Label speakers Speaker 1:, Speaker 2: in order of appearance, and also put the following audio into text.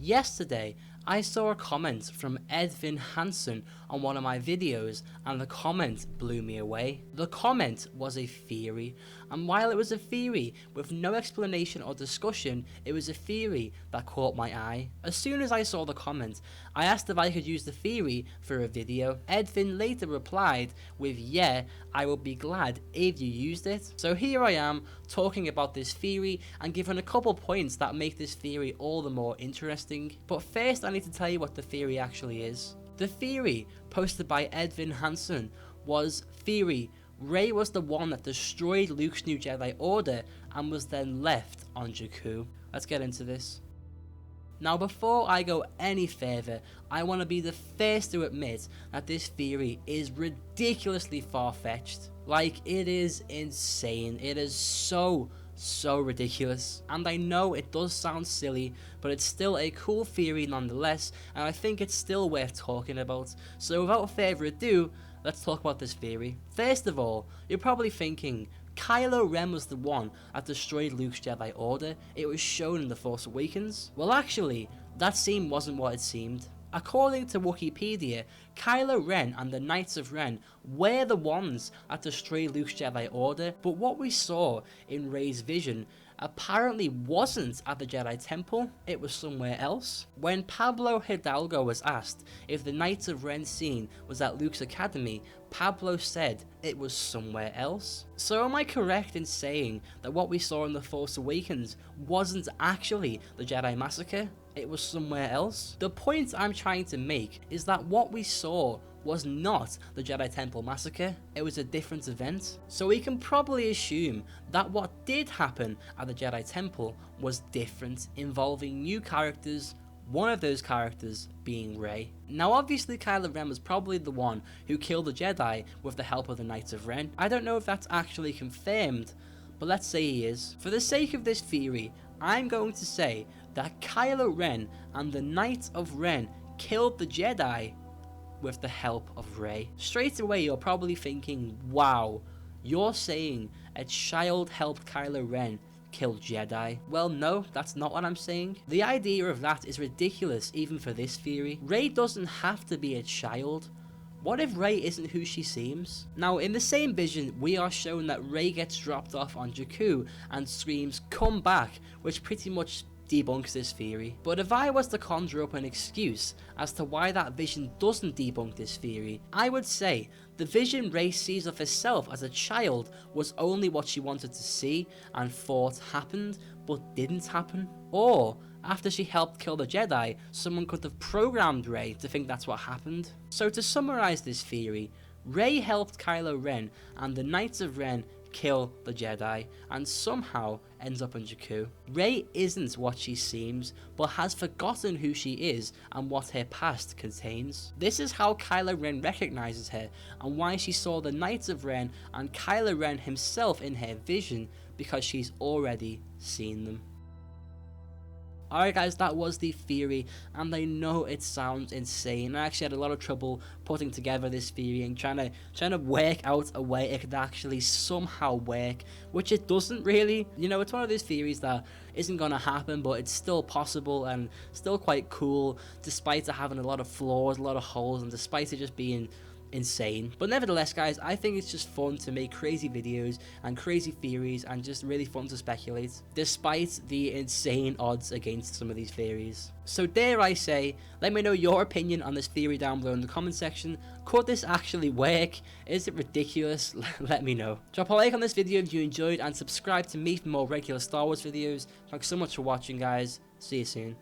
Speaker 1: Yesterday, I saw a comment from Edvin Hansen on one of my videos, and the comment blew me away. The comment was a theory, and while it was a theory with no explanation or discussion, it was a theory that caught my eye. As soon as I saw the comment, I asked if I could use the theory for a video. Edvin later replied with, "Yeah, I would be glad if you used it." So here I am talking about this theory and giving a couple points that make this theory all the more interesting. But first I need to tell you what the theory actually is. The theory posted by Edvin Hansen was theory Rey was the one that destroyed Luke's new Jedi Order and was then left on Jakku. Let's get into this. Now before I go any further, I want to be the first to admit that this theory is ridiculously far-fetched. Like, it is insane. It is so ridiculous, and I know it does sound silly, but it's still a cool theory nonetheless, and I think it's still worth talking about. So without further ado, let's talk about this theory. First of all, you're probably thinking, Kylo Ren was the one that destroyed Luke's Jedi Order. It was shown in The Force Awakens. Well, actually, that scene wasn't what it seemed. According to Wikipedia, Kylo Ren and the Knights of Ren were the ones that destroyed Luke's Jedi Order, but what we saw in Rey's vision apparently wasn't at the Jedi Temple, it was somewhere else. When Pablo Hidalgo was asked if the Knights of Ren scene was at Luke's Academy, Pablo said it was somewhere else. So am I correct in saying that what we saw in The Force Awakens wasn't actually the Jedi Massacre? It was somewhere else? The point I'm trying to make is that what we saw was not the Jedi Temple Massacre, it was a different event. So we can probably assume that what did happen at the Jedi Temple was different, involving new characters, one of those characters being Rey. Now obviously Kylo Ren was probably the one who killed the Jedi with the help of the Knights of Ren. I don't know if that's actually confirmed, but let's say he is. For the sake of this theory, I'm going to say that Kylo Ren and the Knights of Ren killed the Jedi with the help of Rey. Straight away you're probably thinking, wow, you're saying a child helped Kylo Ren kill Jedi? Well no, that's not what I'm saying. The idea of that is ridiculous even for this theory. Rey doesn't have to be a child. What if Rey isn't who she seems? Now in the same vision we are shown that Rey gets dropped off on Jakku and screams "come back," which pretty much debunks this theory. But if I was to conjure up an excuse as to why that vision doesn't debunk this theory, I would say the vision Rey sees of herself as a child was only what she wanted to see and thought happened but didn't happen. Or after she helped kill the Jedi, someone could have programmed Rey to think that's what happened. So to summarise this theory, Rey helped Kylo Ren and the Knights of Ren kill the Jedi and somehow ends up on Jakku. Rey isn't what she seems, but has forgotten who she is and what her past contains. This is how Kylo Ren recognises her and why she saw the Knights of Ren and Kylo Ren himself in her vision, because she's already seen them. Alright guys, that was the theory, and I know it sounds insane. I actually had a lot of trouble putting together this theory and trying to work out a way it could actually somehow work, which it doesn't really. You know, it's one of those theories that isn't gonna happen, but it's still possible and still quite cool, despite it having a lot of flaws, a lot of holes, and despite it just being insane. But nevertheless guys, I think it's just fun to make crazy videos and crazy theories and just really fun to speculate, despite the insane odds against some of these theories. So dare I say, let me know your opinion on this theory down below in the comment section. Could this actually work? Is it ridiculous? Let me know. Drop a like on this video if you enjoyed and subscribe to me for more regular Star Wars videos. Thanks so much for watching guys. See you soon.